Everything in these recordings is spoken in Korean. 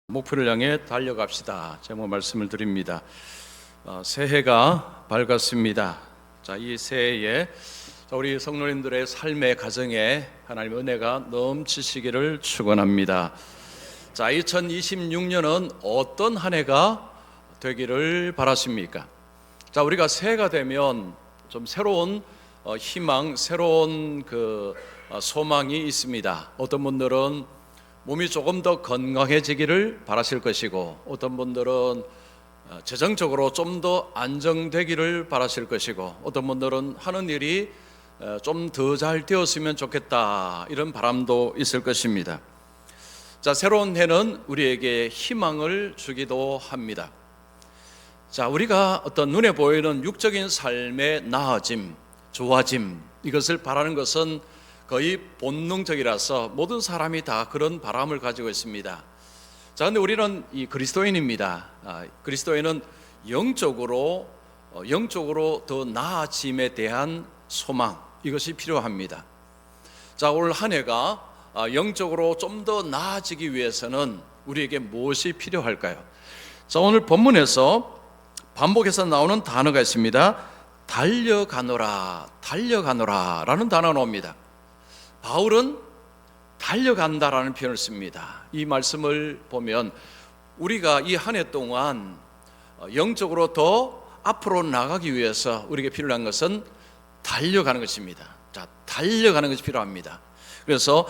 목표를 향해 달려갑시다. 제목 말씀을 드립니다. 새해가 밝았습니다. 이 새해에 우리 성도님들의 삶의 가정에 하나님의 은혜가 넘치시기를 축원합니다. 2026년은 어떤 한 해가 되기를 바라십니까? 우리가 새해가 되면 좀 새로운 희망, 새로운 소망이 있습니다. 어떤 분들은 몸이 조금 더 건강해지기를 바라실 것이고, 어떤 분들은 재정적으로 좀 더 안정되기를 바라실 것이고, 어떤 분들은 하는 일이 좀 더 잘 되었으면 좋겠다, 이런 바람도 있을 것입니다. 새로운 해는 우리에게 희망을 주기도 합니다. 우리가 어떤 눈에 보이는 육적인 삶의 나아짐, 좋아짐, 이것을 바라는 것은 거의 본능적이라서 모든 사람이 다 그런 바람을 가지고 있습니다. 그런데 우리는 이 그리스도인입니다. 그리스도인은 영적으로 더 나아짐에 대한 소망, 이것이 필요합니다. 올 한 해가 영적으로 좀 더 나아지기 위해서는 우리에게 무엇이 필요할까요? 오늘 본문에서 반복해서 나오는 단어가 있습니다. 달려가노라, 달려가노라 라는 단어가 나옵니다. 바울은 달려간다라는 표현을 씁니다. 이 말씀을 보면 우리가 이 한 해 동안 영적으로 더 앞으로 나가기 위해서 우리에게 필요한 것은 달려가는 것입니다. 달려가는 것이 필요합니다. 그래서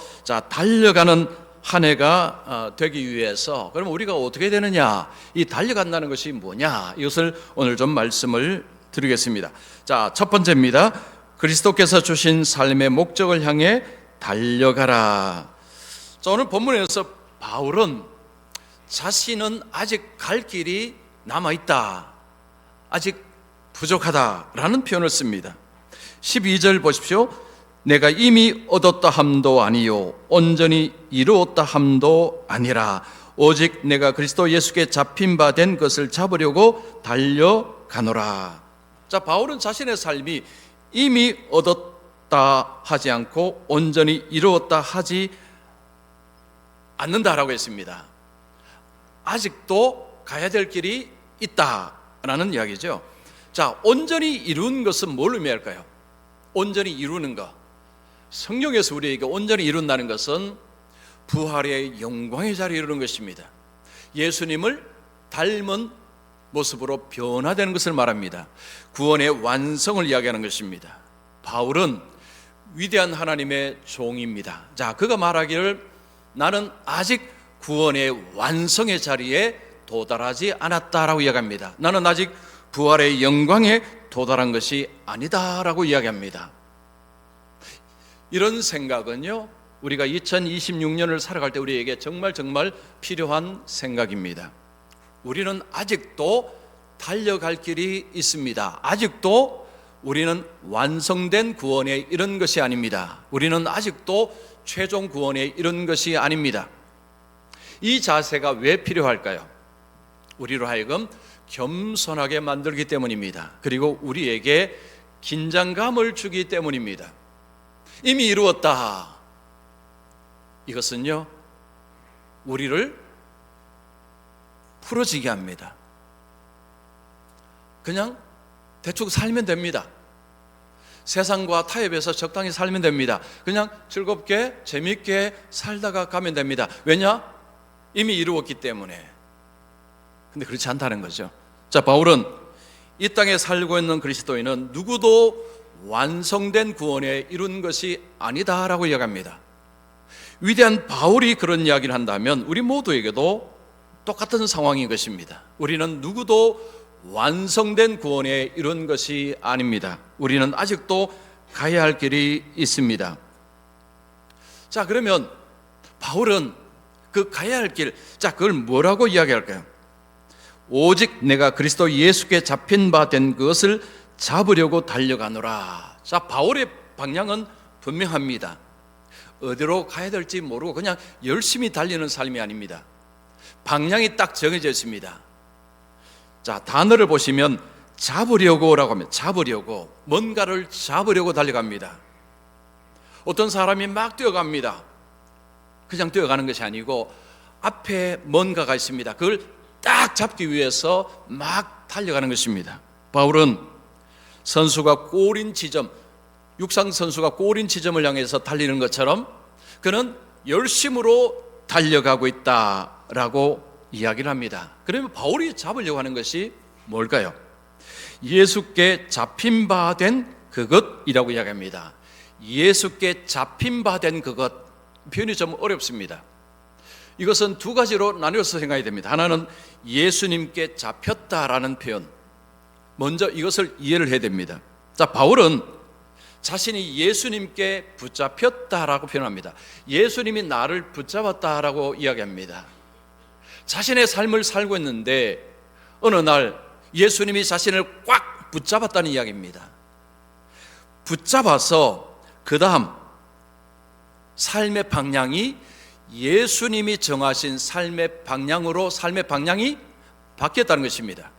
달려가는 한 해가 되기 위해서 그러면 우리가 어떻게 되느냐, 이 달려간다는 것이 뭐냐, 이것을 오늘 좀 말씀을 드리겠습니다. 첫 번째입니다. 그리스도께서 주신 삶의 목적을 향해 달려가라. 오늘 본문에서 바울은 자신은 아직 갈 길이 남아있다, 아직 부족하다라는 표현을 씁니다. 12절 보십시오. 내가 이미 얻었다 함도 아니요 온전히 이루었다 함도 아니라 오직 내가 그리스도 예수께 잡힌 바 된 것을 잡으려고 달려가노라. 바울은 자신의 삶이 이미 얻었다 하지 않고 온전히 이루었다 하지 않는다라고 했습니다. 아직도 가야 될 길이 있다라는 이야기죠. 온전히 이룬 것은 뭘 의미할까요? 온전히 이루는 것, 성령에서 우리에게 온전히 이룬다는 것은 부활의 영광의 자리에 이르는 것입니다. 예수님을 닮은 모습으로 변화되는 것을 말합니다. 구원의 완성을 이야기하는 것입니다. 바울은 위대한 하나님의 종입니다. 그가 말하기를 나는 아직 구원의 완성의 자리에 도달하지 않았다라고 이야기합니다. 나는 아직 부활의 영광에 도달한 것이 아니다라고 이야기합니다. 이런 생각은요, 우리가 2026년을 살아갈 때 우리에게 정말 필요한 생각입니다. 우리는 아직도 달려갈 길이 있습니다. 아직도 우리는 완성된 구원에 이른 것이 아닙니다. 우리는 아직도 최종 구원에 이른 것이 아닙니다. 이 자세가 왜 필요할까요? 우리로 하여금 겸손하게 만들기 때문입니다. 그리고 우리에게 긴장감을 주기 때문입니다. 이미 이루었다, 이것은요, 우리를 풀어지게 합니다. 그냥 대충 살면 됩니다. 세상과 타협해서 적당히 살면 됩니다. 그냥 즐겁게 재밌게 살다가 가면 됩니다. 왜냐? 이미 이루었기 때문에. 근데 그렇지 않다는 거죠. 바울은 이 땅에 살고 있는 그리스도인은 누구도 완성된 구원에 이룬 것이 아니다라고 이야기합니다. 위대한 바울이 그런 이야기를 한다면 우리 모두에게도 똑같은 상황인 것입니다. 우리는 누구도 완성된 구원에 이룬 것이 아닙니다. 우리는 아직도 가야 할 길이 있습니다. 그러면 바울은 그 가야 할 길, 그걸 뭐라고 이야기할까요? 오직 내가 그리스도 예수께 잡힌 바 된 것을 잡으려고 달려가노라. 바울의 방향은 분명합니다. 어디로 가야 될지 모르고 그냥 열심히 달리는 삶이 아닙니다. 방향이 딱 정해져 있습니다. 단어를 보시면 잡으려고라고 하면 잡으려고, 뭔가를 잡으려고 달려갑니다. 어떤 사람이 막 뛰어갑니다. 그냥 뛰어가는 것이 아니고 앞에 뭔가가 있습니다. 그걸 딱 잡기 위해서 막 달려가는 것입니다. 바울은 선수가 골인 지점, 육상 선수가 골인 지점을 향해서 달리는 것처럼 그는 열심으로 달려가고 있다라고 이야기를 합니다. 그러면 바울이 잡으려고 하는 것이 뭘까요? 예수께 잡힌 바 된 그것이라고 이야기합니다. 예수께 잡힌 바 된 그것, 표현이 좀 어렵습니다. 이것은 두 가지로 나뉘어서 생각이 됩니다. 하나는 예수님께 잡혔다라는 표현, 먼저 이것을 이해를 해야 됩니다. 자, 바울은 자신이 예수님께 붙잡혔다라고 표현합니다. 예수님이 나를 붙잡았다라고 이야기합니다. 자신의 삶을 살고 있는데 어느 날 예수님이 자신을 꽉 붙잡았다는 이야기입니다. 붙잡아서 그 다음 삶의 방향이 예수님이 정하신 삶의 방향으로 삶의 방향이 바뀌었다는 것입니다.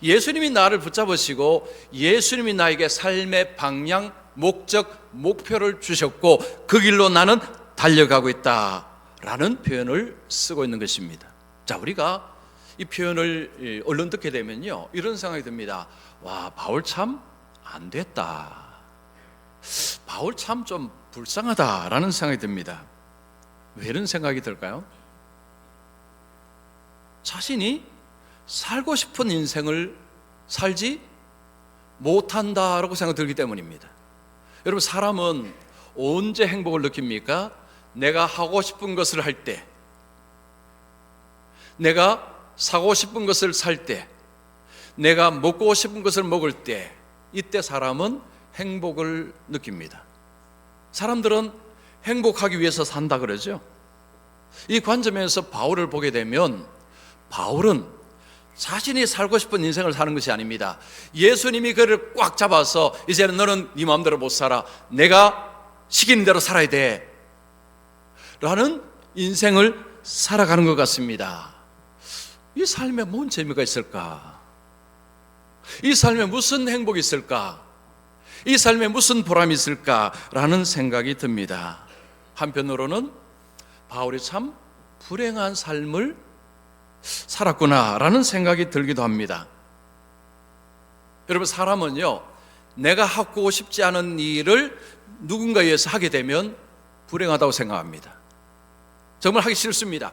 예수님이 나를 붙잡으시고 예수님이 나에게 삶의 방향, 목적, 목표를 주셨고 그 길로 나는 달려가고 있다라는 표현을 쓰고 있는 것입니다. 자, 우리가 이 표현을 얼른 듣게 되면요, 이런 생각이 듭니다. 와, 바울 참 안 됐다. 바울 참 좀 불쌍하다라는 생각이 듭니다. 왜 이런 생각이 들까요? 자신이 살고 싶은 인생을 살지 못한다라고 생각이 들기 때문입니다. 여러분, 사람은 언제 행복을 느낍니까? 내가 하고 싶은 것을 할 때, 내가 사고 싶은 것을 살 때, 내가 먹고 싶은 것을 먹을 때, 이때 사람은 행복을 느낍니다. 사람들은 행복하기 위해서 산다 그러죠. 이 관점에서 바울을 보게 되면 바울은 자신이 살고 싶은 인생을 사는 것이 아닙니다. 예수님이 그를 꽉 잡아서 이제는 너는 네 마음대로 못 살아, 내가 시키는 대로 살아야 돼 라는 인생을 살아가는 것 같습니다. 이 삶에 뭔 재미가 있을까? 이 삶에 무슨 행복이 있을까? 이 삶에 무슨 보람이 있을까라는 생각이 듭니다. 한편으로는 바울이 참 불행한 삶을 살았구나라는 생각이 들기도 합니다. 여러분, 사람은요, 내가 하고 싶지 않은 일을 누군가에 의해서 하게 되면 불행하다고 생각합니다. 정말 하기 싫습니다.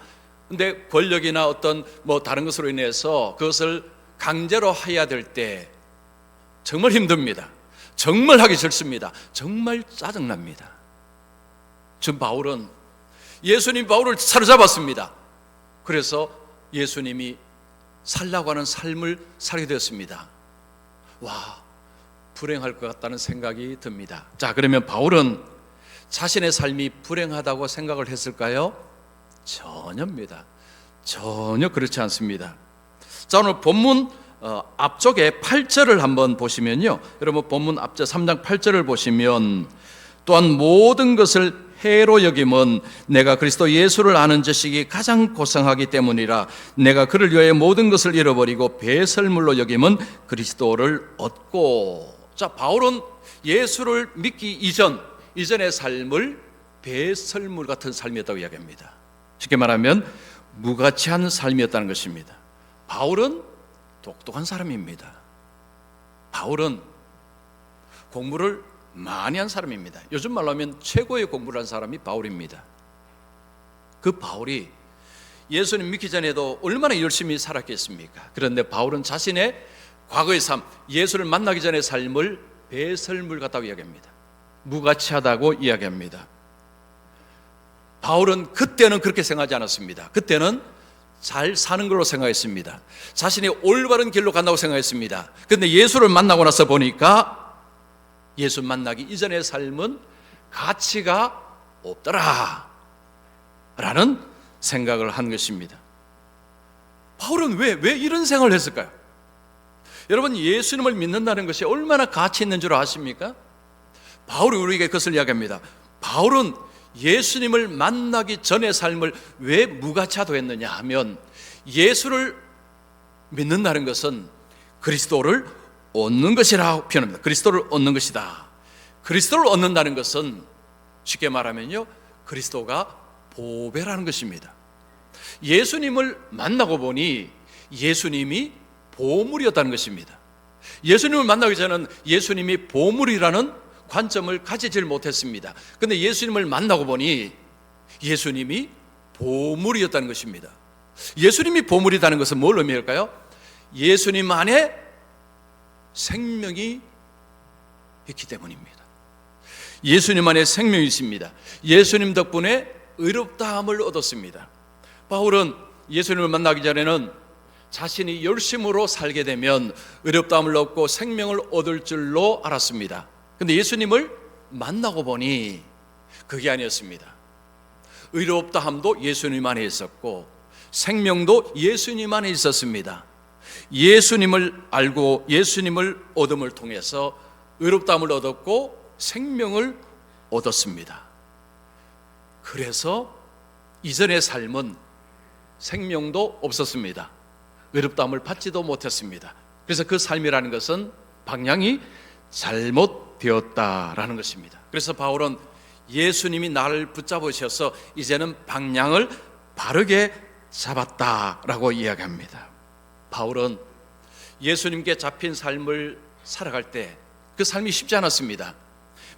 근데 권력이나 어떤 다른 것으로 인해서 그것을 강제로 해야 될 때 정말 힘듭니다. 정말 하기 싫습니다. 정말 짜증납니다. 지금 바울은 예수님 바울을 사로잡았습니다. 그래서 예수님이 살라고 하는 삶을 살게 되었습니다. 와, 불행할 것 같다는 생각이 듭니다. 자, 그러면 바울은 자신의 삶이 불행하다고 생각을 했을까요? 전혀입니다. 전혀 그렇지 않습니다. 자, 오늘 본문 앞쪽에 8절을 한번 보시면요, 여러분 본문 앞절 3장 8절을 보시면 또한 모든 것을 해로 여김은 내가 그리스도 예수를 아는 지식이 가장 고상하기 때문이라. 내가 그를 위하여 모든 것을 잃어버리고 배설물로 여김은 그리스도를 얻고. 자, 바울은 예수를 믿기 이전의 삶을 배설물 같은 삶이었다고 이야기합니다. 쉽게 말하면 무가치한 삶이었다는 것입니다. 바울은 똑똑한 사람입니다. 바울은 공부를 많이 한 사람입니다. 요즘 말로 하면 최고의 공부를 한 사람이 바울입니다. 그 바울이 예수님 믿기 전에도 얼마나 열심히 살았겠습니까? 그런데 바울은 자신의 과거의 삶, 예수를 만나기 전의 삶을 배설물 같다고 이야기합니다. 무가치하다고 이야기합니다. 바울은 그때는 그렇게 생각하지 않았습니다. 그때는 잘 사는 걸로 생각했습니다. 자신이 올바른 길로 간다고 생각했습니다. 그런데 예수를 만나고 나서 보니까 예수 만나기 이전의 삶은 가치가 없더라 라는 생각을 한 것입니다. 바울은 왜 이런 생각을 했을까요? 여러분, 예수님을 믿는다는 것이 얼마나 가치 있는 줄 아십니까? 바울이 우리에게 그것을 이야기합니다. 바울은 예수님을 만나기 전의 삶을 왜 무가치하다고 했느냐 하면, 예수를 믿는다는 것은 그리스도를 얻는 것이라고 표현합니다. 그리스도를 얻는 것이다. 그리스도를 얻는다는 것은 쉽게 말하면요, 그리스도가 보배라는 것입니다. 예수님을 만나고 보니 예수님이 보물이었다는 것입니다. 예수님을 만나기 전에는 예수님이 보물이라는 관점을 가지질 못했습니다. 그런데 예수님을 만나고 보니 예수님이 보물이었다는 것입니다. 예수님이 보물이라는 것은 뭘 의미할까요? 예수님 안에 생명이 있기 때문입니다. 예수님 안에 생명이 있습니다. 예수님 덕분에 의롭다함을 얻었습니다. 바울은 예수님을 만나기 전에는 자신이 열심으로 살게 되면 의롭다함을 얻고 생명을 얻을 줄로 알았습니다. 그런데 예수님을 만나고 보니 그게 아니었습니다. 의롭다함도 예수님 안에 있었고 생명도 예수님 안에 있었습니다. 예수님을 알고 예수님을 얻음을 통해서 의롭다함을 얻었고 생명을 얻었습니다. 그래서 이전의 삶은 생명도 없었습니다. 의롭다함을 받지도 못했습니다. 그래서 그 삶이라는 것은 방향이 잘못되었다라는 것입니다. 그래서 바울은 예수님이 나를 붙잡으셔서 이제는 방향을 바르게 잡았다라고 이야기합니다. 바울은 예수님께 잡힌 삶을 살아갈 때 그 삶이 쉽지 않았습니다.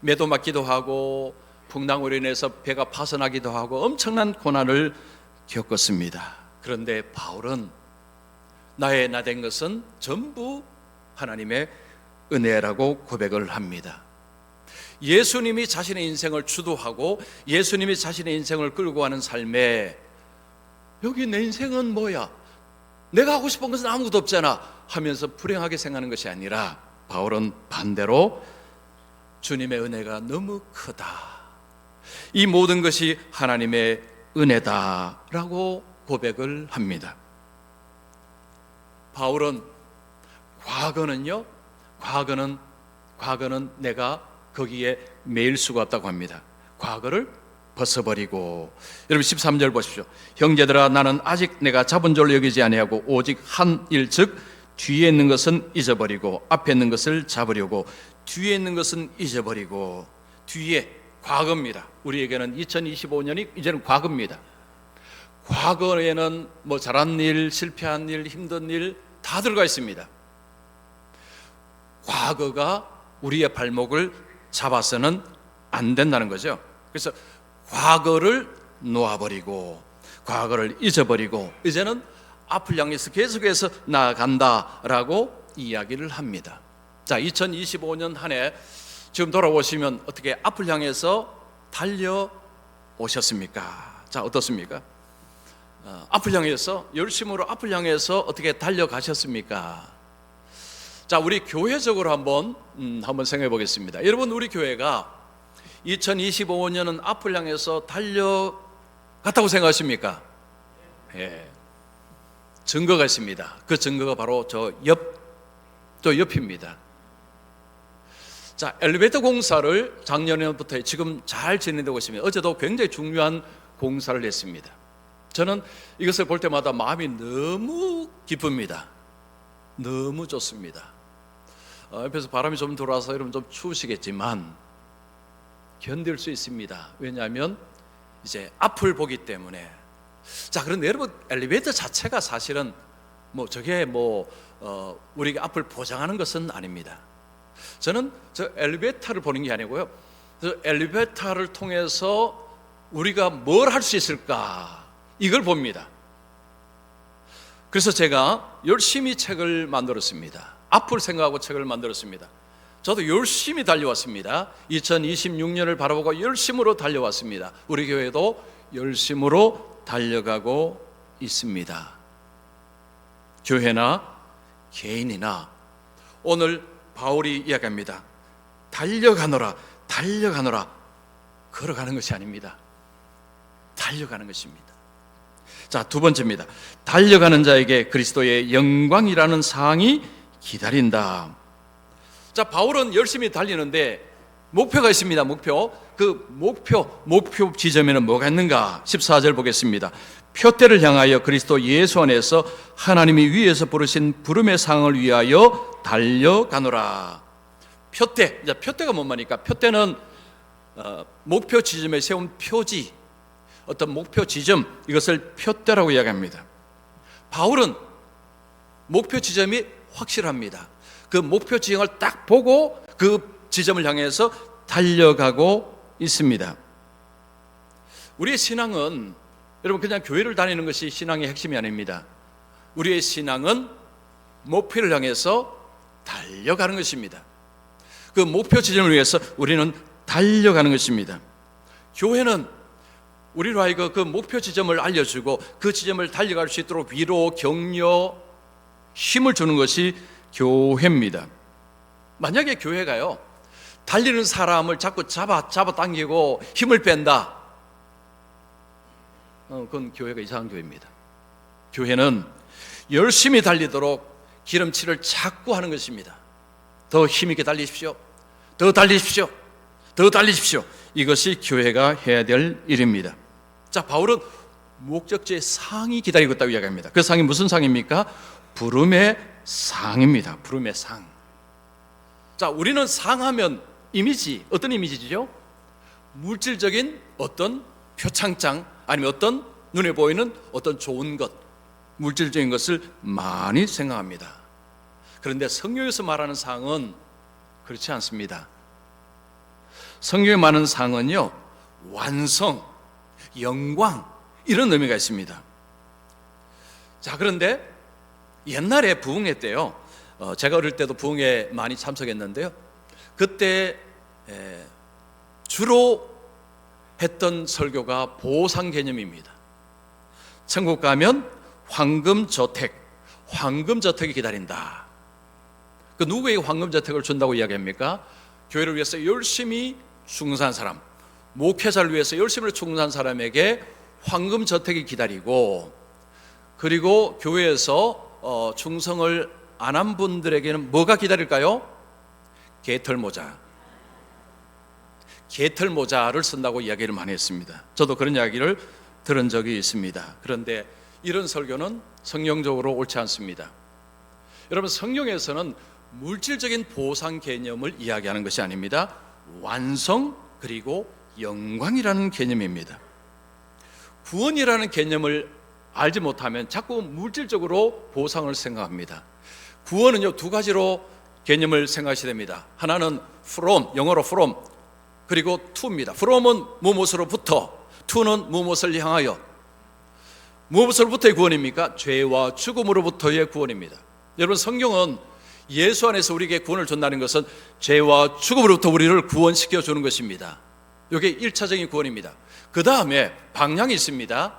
매도 맞기도 하고 풍랑으로 인해서 배가 파손하기도 하고 엄청난 고난을 겪었습니다. 그런데 바울은 나의 나 된 것은 전부 하나님의 은혜라고 고백을 합니다. 예수님이 자신의 인생을 주도하고 예수님이 자신의 인생을 끌고 가는 삶에 여기 내 인생은 뭐야? 내가 하고 싶은 것은 아무것도 없잖아 하면서 불행하게 생각하는 것이 아니라 바울은 반대로 주님의 은혜가 너무 크다. 이 모든 것이 하나님의 은혜다라고 고백을 합니다. 바울은 과거는 내가 거기에 매일 수가 없다고 합니다. 과거를 벗어버리고 여러분 13절 보십시오. 형제들아 나는 아직 내가 잡은 줄로 여기지 아니하고 오직 한 일 즉 뒤에 있는 것은 잊어버리고 앞에 있는 것을 잡으려고 뒤에 있는 것은 잊어버리고 뒤에 과거입니다. 우리에게는 2025년이 이제는 과거입니다. 과거에는 뭐 잘한 일, 실패한 일, 힘든 일 다 들어가 있습니다. 과거가 우리의 발목을 잡아서는 안 된다는 거죠. 그래서 과거를 놓아버리고 과거를 잊어버리고 이제는 앞을 향해서 계속해서 나아간다라고 이야기를 합니다. 자, 2025년 한 해 지금 돌아오시면 어떻게 앞을 향해서 달려오셨습니까? 자, 어떻습니까? 앞을 향해서 열심으로 앞을 향해서 어떻게 달려가셨습니까? 자, 우리 교회적으로 한번 생각해 보겠습니다. 여러분, 우리 교회가 2025년은 앞을 향해서 달려갔다고 생각하십니까? 예. 증거가 있습니다. 그 증거가 바로 저 옆입니다. 자, 엘리베이터 공사를 작년부터 지금 잘 진행되고 있습니다. 어제도 굉장히 중요한 공사를 했습니다. 저는 이것을 볼 때마다 마음이 너무 기쁩니다. 너무 좋습니다. 옆에서 바람이 좀 들어와서 여러분 좀 추우시겠지만 견딜 수 있습니다. 왜냐하면 이제 앞을 보기 때문에. 자, 그런데 여러분 엘리베이터 자체가 사실은 우리가 앞을 보장하는 것은 아닙니다. 저는 저 엘리베이터를 보는 게 아니고요. 저 엘리베이터를 통해서 우리가 뭘 할 수 있을까 이걸 봅니다. 그래서 제가 열심히 책을 만들었습니다. 앞을 생각하고 책을 만들었습니다. 저도 열심히 달려왔습니다. 2026년을 바라보고 열심으로 달려왔습니다. 우리 교회도 열심으로 달려가고 있습니다. 교회나 개인이나 오늘 바울이 이야기합니다. 달려가노라, 달려가노라. 걸어가는 것이 아닙니다. 달려가는 것입니다. 자, 두 번째입니다. 달려가는 자에게 그리스도의 영광이라는 상이 기다린다. 자, 바울은 열심히 달리는데 목표가 있습니다. 그 목표 지점에는 뭐가 있는가? 14절 보겠습니다. 표대를 향하여 그리스도 예수 안에서 하나님이 위에서 부르신 부름의 상을 위하여 달려가노라. 표대가 뭔 말입니까? 표대는 목표 지점에 세운 표지, 어떤 목표 지점, 이것을 표대라고 이야기합니다. 바울은 목표 지점이 확실합니다. 그 목표 지점을 딱 보고 그 지점을 향해서 달려가고 있습니다. 우리의 신앙은 여러분 그냥 교회를 다니는 것이 신앙의 핵심이 아닙니다. 우리의 신앙은 목표를 향해서 달려가는 것입니다. 그 목표 지점을 위해서 우리는 달려가는 것입니다. 교회는 우리로 하여금 그 목표 지점을 알려주고 그 지점을 달려갈 수 있도록 위로, 격려, 힘을 주는 것이 교회입니다. 만약에 교회가요 달리는 사람을 자꾸 잡아당기고 힘을 뺀다, 그건 교회가 이상한 교회입니다. 교회는 열심히 달리도록 기름칠을 자꾸 하는 것입니다. 더 힘있게 달리십시오. 더 달리십시오. 더 달리십시오. 이것이 교회가 해야 될 일입니다. 자, 바울은 목적지의 상이 기다리고 있다고 이야기합니다. 그 상이 무슨 상입니까? 부름의 상입니다. 부름의 상. 자, 우리는 상하면 이미지, 어떤 이미지죠? 물질적인 어떤 표창장, 아니면 어떤 눈에 보이는 어떤 좋은 것, 물질적인 것을 많이 생각합니다. 그런데 성경에서 말하는 상은 그렇지 않습니다. 성경에 말하는 상은요, 완성, 영광, 이런 의미가 있습니다. 자, 그런데 옛날에 부흥회 때요, 제가 어릴 때도 부흥회 많이 참석했는데요, 그때 주로 했던 설교가 보상 개념입니다. 천국 가면 황금저택, 황금저택이 기다린다. 그 누구에게 황금저택을 준다고 이야기합니까? 교회를 위해서 열심히 충성한 사람, 목회자를 위해서 열심히 충성한 사람에게 황금저택이 기다리고, 그리고 교회에서 충성을 안 한 분들에게는 뭐가 기다릴까요? 개털모자. 개털모자를 쓴다고 이야기를 많이 했습니다. 저도 그런 이야기를 들은 적이 있습니다. 그런데 이런 설교는 성경적으로 옳지 않습니다. 여러분, 성경에서는 물질적인 보상 개념을 이야기하는 것이 아닙니다. 완성 그리고 영광이라는 개념입니다. 구원이라는 개념을 알지 못하면 자꾸 물질적으로 보상을 생각합니다. 구원은요, 두 가지로 개념을 생각하셔야 됩니다. 하나는 from, 영어로 from, 그리고 to입니다. from은 무엇으로부터, to는 무엇을 향하여. 무엇으로부터의 구원입니까? 죄와 죽음으로부터의 구원입니다. 여러분, 성경은 예수 안에서 우리에게 구원을 준다는 것은 죄와 죽음으로부터 우리를 구원시켜 주는 것입니다. 이게 1차적인 구원입니다. 그 다음에 방향이 있습니다.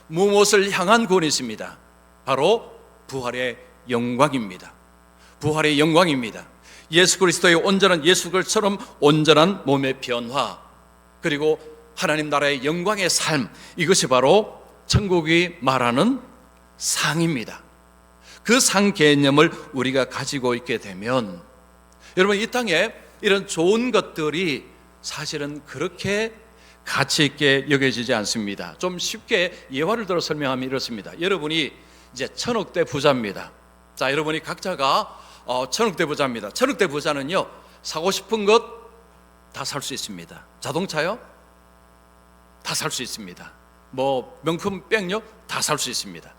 무엇을 향한 구원이 있습니다. 바로 부활의 영광입니다. 부활의 영광입니다. 예수 그리스도의 온전한, 예수 그리스도처럼 온전한 몸의 변화, 그리고 하나님 나라의 영광의 삶, 이것이 바로 천국이 말하는 상입니다. 그 상 개념을 우리가 가지고 있게 되면, 여러분, 이 땅에 이런 좋은 것들이 사실은 그렇게 가치 있게 여겨지지 않습니다. 좀 쉽게 예화를 들어 설명하면 이렇습니다. 여러분이 이제 1000억대 부자입니다. 자, 여러분이 각자가 1000억대 부자입니다. 1000억대 부자는요, 사고 싶은 것 다 살 수 있습니다. 자동차요? 다 살 수 있습니다. 뭐 명품 백요? 다 살 수 있습니다.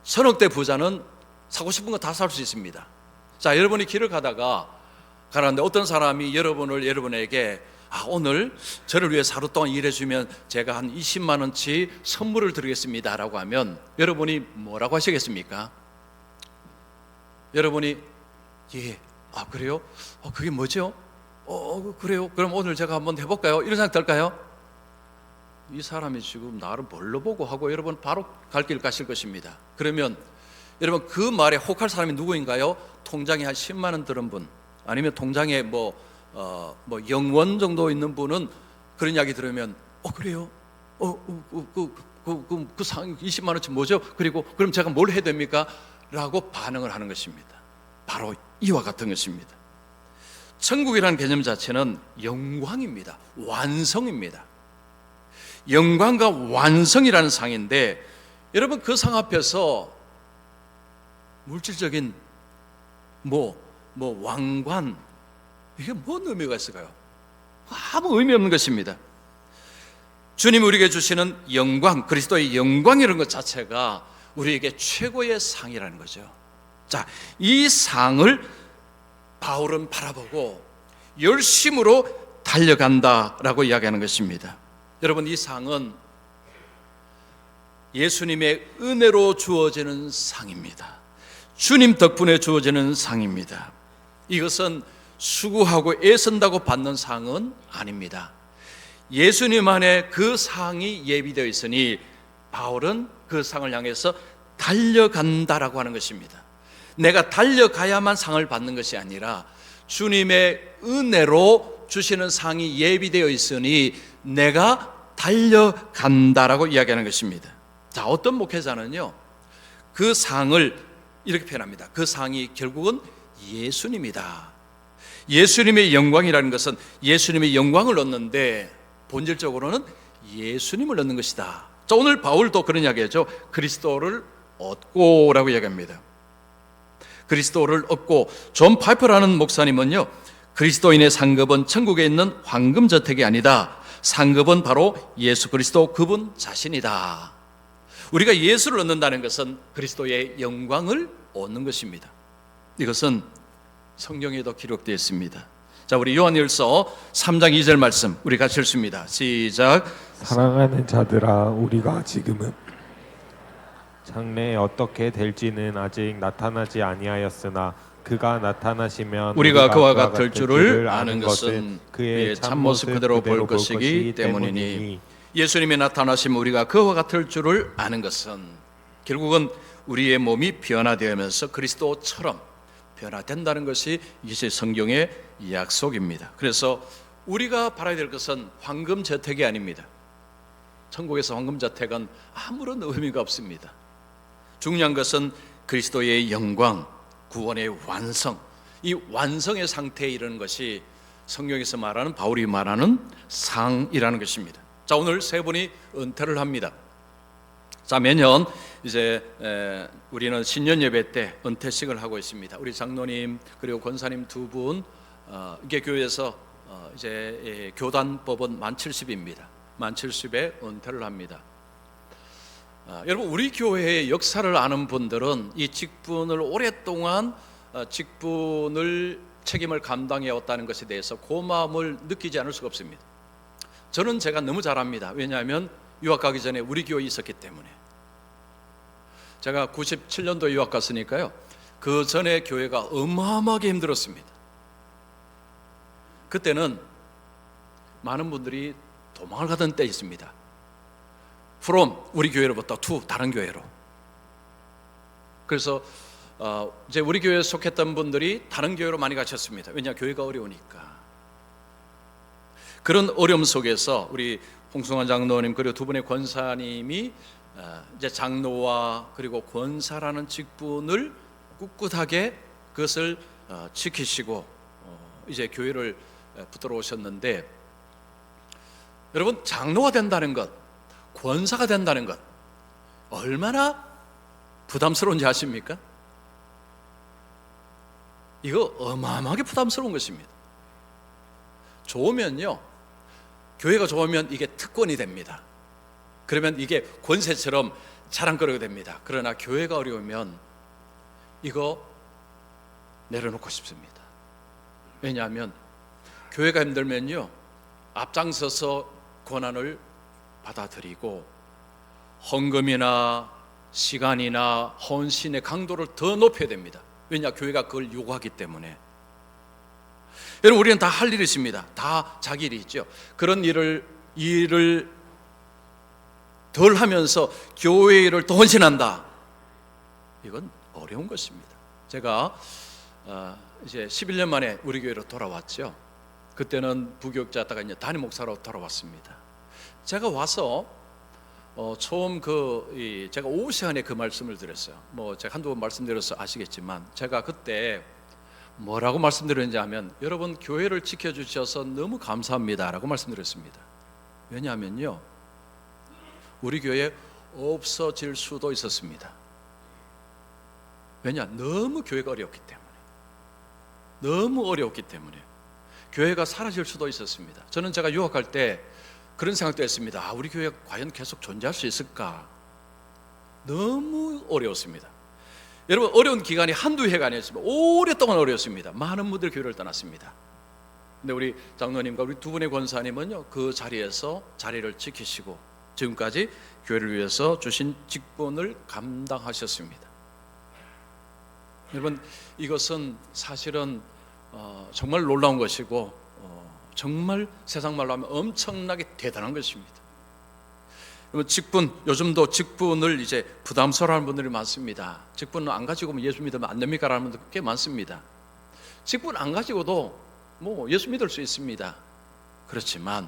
1000억대 부자는 사고 싶은 거 다 살 수 있습니다. 자, 여러분이 길을 가는데 어떤 사람이 여러분에게 오늘 저를 위해서 하루 동안 일해주면 제가 한 20만 원치 선물을 드리겠습니다 라고 하면 여러분이 뭐라고 하시겠습니까? 여러분이 그래요? 그게 뭐죠? 그래요? 그럼 오늘 제가 한번 해볼까요? 이런 생각 들까요? 이 사람이 지금 나를 뭘로 보고 하고 여러분 바로 갈 길 가실 것입니다. 그러면 여러분 그 말에 혹할 사람이 누구인가요? 통장에 한 10만 원 들은 분, 아니면 통장에 뭐 0원 정도 있는 분은 그런 이야기 들으면 그래요? 그 상 20만 원치 뭐죠? 그리고 그럼 제가 뭘 해야 됩니까? 라고 반응을 하는 것입니다. 바로 이와 같은 것입니다. 천국이라는 개념 자체는 영광입니다. 완성입니다. 영광과 완성이라는 상인데, 여러분 그 상 앞에서 물질적인 왕관, 이게 뭔 의미가 있을까요? 아무 의미 없는 것입니다. 주님이 우리에게 주시는 영광, 그리스도의 영광이라는 것 자체가 우리에게 최고의 상이라는 거죠. 자, 이 상을 바울은 바라보고 열심으로 달려간다라고 이야기하는 것입니다. 여러분, 이 상은 예수님의 은혜로 주어지는 상입니다. 주님 덕분에 주어지는 상입니다. 이것은 수고하고 애쓴다고 받는 상은 아닙니다. 예수님 안에 그 상이 예비되어 있으니 바울은 그 상을 향해서 달려간다라고 하는 것입니다. 내가 달려가야만 상을 받는 것이 아니라 주님의 은혜로 주시는 상이 예비되어 있으니 내가 달려간다라고 이야기하는 것입니다. 자, 어떤 목회자는요, 그 상을 이렇게 표현합니다. 그 상이 결국은 예수님이다. 예수님의 영광이라는 것은 예수님의 영광을 얻는데 본질적으로는 예수님을 얻는 것이다. 자, 오늘 바울도 그런 이야기하죠. 그리스도를 얻고라고 이야기합니다. 그리스도를 얻고, 존 파이퍼라는 목사님은요, 그리스도인의 상급은 천국에 있는 황금 저택이 아니다. 상급은 바로 예수 그리스도 그분 자신이다. 우리가 예수를 얻는다는 것은 그리스도의 영광을 얻는 것입니다. 이것은 성경에도 기록되어 있습니다. 자, 우리 요한일서 3장 2절 말씀 우리 같이 읽습니다. 시작. 사랑하는 자들아, 우리가 지금은 장래에 어떻게 될지는 아직 나타나지 아니하였으나 그가 나타나시면 우리가 그와 같을 줄을 아는 것은 그의 참모습 그대로 볼 것이기 때문이니, 예수님이 나타나시면 우리가 그와 같을 줄을 아는 것은 결국은 우리의 몸이 변화되면서 그리스도처럼 변화된다는 것이 이제 성경의 약속입니다. 그래서 우리가 바라야 될 것은 황금 저택이 아닙니다. 천국에서 황금 저택은 아무런 의미가 없습니다. 중요한 것은 그리스도의 영광, 구원의 완성, 이 완성의 상태에 이르는 것이 성경에서 말하는, 바울이 말하는 상이라는 것입니다. 자, 오늘 세 분이 은퇴를 합니다. 자, 매년 이제 우리는 신년 예배 때 은퇴식을 하고 있습니다. 우리 장로님 그리고 권사님 두 분, 이게 교회에서 이제 교단법은 만 70입니다. 만 70에 은퇴를 합니다. 여러분, 우리 교회의 역사를 아는 분들은 이 직분을 오랫동안 직분을 책임을 감당해 왔다는 것에 대해서 고마움을 느끼지 않을 수가 없습니다. 저는 제가 너무 잘 압니다. 왜냐하면 유학 가기 전에 우리 교회에 있었기 때문에. 제가 97년도에 유학 갔으니까요, 그 전에 교회가 어마어마하게 힘들었습니다. 그때는 많은 분들이 도망을 가던 때 있습니다. from 우리 교회로부터 to 다른 교회로. 그래서 이제 우리 교회에 속했던 분들이 다른 교회로 많이 가셨습니다. 왜냐, 교회가 어려우니까. 그런 어려움 속에서 우리 홍승환 장로님 그리고 두 분의 권사님이 이제 장로와 그리고 권사라는 직분을 꿋꿋하게 그것을 지키시고 이제 교회를 붙들어 오셨는데, 여러분, 장로가 된다는 것, 권사가 된다는 것 얼마나 부담스러운지 아십니까? 이거 어마어마하게 부담스러운 것입니다. 좋으면요, 교회가 좋으면 이게 특권이 됩니다. 그러면 이게 권세처럼 자랑거리가 됩니다. 그러나 교회가 어려우면 이거 내려놓고 싶습니다. 왜냐하면 교회가 힘들면요, 앞장서서 권한을 받아들이고 헌금이나 시간이나 헌신의 강도를 더 높여야 됩니다. 왜냐, 교회가 그걸 요구하기 때문에. 여러분, 우리는 다 할 일이 있습니다. 다 자기 일이 있죠. 그런 일을 덜 하면서 교회 일을 더 헌신한다. 이건 어려운 것입니다. 제가 이제 11년 만에 우리 교회로 돌아왔죠. 그때는 부교육자였다가 이제 담임 목사로 돌아왔습니다. 제가 와서 처음 제가 오후 시간에 그 말씀을 드렸어요. 뭐 제가 한두 번 말씀드려서 아시겠지만, 제가 그때 뭐라고 말씀드렸는지 하면, 여러분, 교회를 지켜주셔서 너무 감사합니다라고 말씀드렸습니다. 왜냐하면요, 우리 교회 없어질 수도 있었습니다. 왜냐, 너무 교회가 어려웠기 때문에. 너무 어려웠기 때문에 교회가 사라질 수도 있었습니다. 저는 제가 유학할 때 그런 생각도 했습니다. 우리 교회가 과연 계속 존재할 수 있을까? 너무 어려웠습니다. 여러분, 어려운 기간이 한두 해가 아니었습니다. 오랫동안 어려웠습니다. 많은 분들 교회를 떠났습니다. 근데 우리 장로님과 우리 두 분의 권사님은요, 그 자리에서 자리를 지키시고 지금까지 교회를 위해서 주신 직분을 감당하셨습니다. 여러분, 이것은 사실은 정말 놀라운 것이고 정말 세상 말로 하면 엄청나게 대단한 것입니다. 여러분, 직분, 요즘도 직분을 이제 부담스러워하는 분들이 많습니다. 직분을 안 가지고 예수 믿으면 안 됩니까? 라는 분들 꽤 많습니다. 직분 안 가지고도 뭐 예수 믿을 수 있습니다. 그렇지만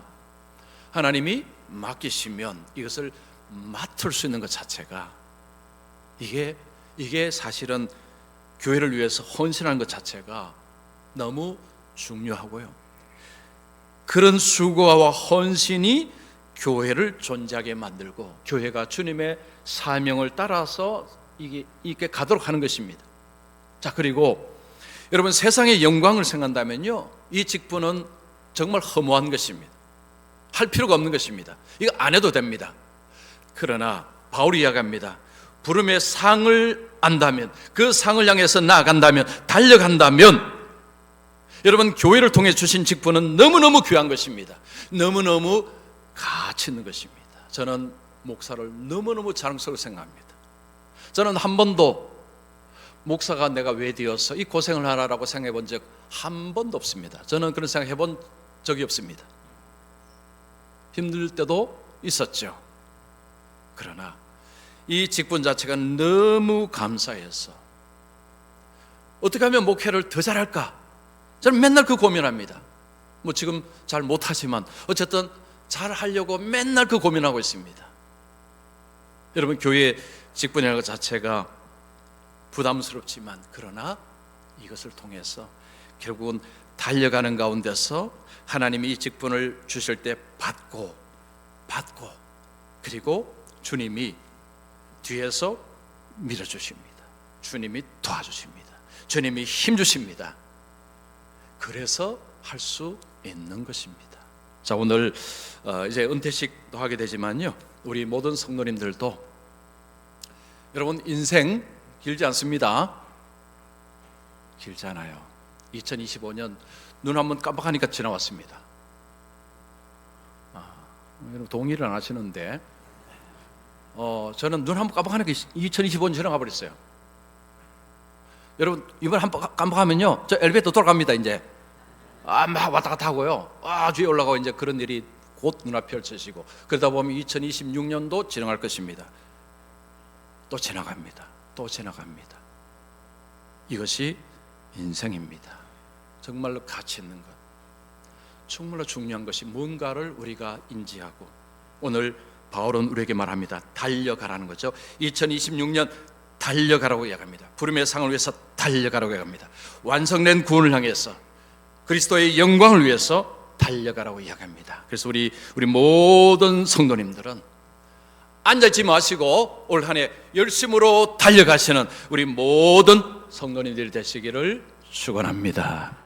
하나님이 맡기시면 이것을 맡을 수 있는 것 자체가 이게 사실은 교회를 위해서 헌신하는 것 자체가 너무 중요하고요. 그런 수고와 헌신이 교회를 존재하게 만들고 교회가 주님의 사명을 따라서 이게 가도록 하는 것입니다. 자, 그리고 여러분, 세상의 영광을 생각한다면요, 이 직분은 정말 허무한 것입니다. 할 필요가 없는 것입니다. 이거 안 해도 됩니다. 그러나 바울이 이야기합니다. 부름의 상을 안다면, 그 상을 향해서 나아간다면, 달려간다면 여러분, 교회를 통해 주신 직분은 너무너무 귀한 것입니다. 너무너무 가치 있는 것입니다. 저는 목사를 너무너무 자랑스럽게 생각합니다. 저는 한 번도 목사가 내가 왜 되어서 이 고생을 하라라고 생각해 본 적 한 번도 없습니다. 저는 그런 생각 해본 적이 없습니다. 힘들 때도 있었죠. 그러나 이 직분 자체가 너무 감사해서 어떻게 하면 목회를 더 잘할까? 저는 맨날 그 고민합니다. 뭐 지금 잘 못하지만 어쨌든 잘 하려고 맨날 그 고민하고 있습니다. 여러분, 교회 직분이라는 것 자체가 부담스럽지만 그러나 이것을 통해서 결국은 달려가는 가운데서 하나님이 이 직분을 주실 때 받고 그리고 주님이 뒤에서 밀어주십니다. 주님이 도와주십니다. 주님이 힘주십니다. 그래서 할 수 있는 것입니다. 자, 오늘 이제 은퇴식도 하게 되지만요, 우리 모든 성도님들도 여러분, 인생 길지 않습니다. 길지 않아요. 2025년 눈 한번 깜빡하니까 지나왔습니다. 여러분 동의를 안 하시는데 저는 눈 한번 깜빡하니까 2025년 지나가 버렸어요. 여러분, 이번 한번 깜빡하면요, 저 엘리베이터 돌아갑니다. 이제 막 왔다 갔다 하고요, 뒤에 올라가고 이제 그런 일이 곧 눈앞에 펼쳐지고 그러다 보면 2026년도 지나갈 것입니다. 또 지나갑니다. 또 지나갑니다. 이것이 인생입니다. 정말로 가치 있는 것, 정말로 중요한 것이 뭔가를 우리가 인지하고, 오늘 바울은 우리에게 말합니다. 달려가라는 거죠. 2026년 달려가라고 이야기합니다. 부름의 상을 위해서 달려가라고 이야기합니다. 완성된 구원을 향해서 그리스도의 영광을 위해서 달려가라고 이야기합니다. 그래서 우리 모든 성도님들은 앉아있지 마시고 올 한 해 열심으로 달려가시는 우리 모든 성도님들이 되시기를 축원합니다.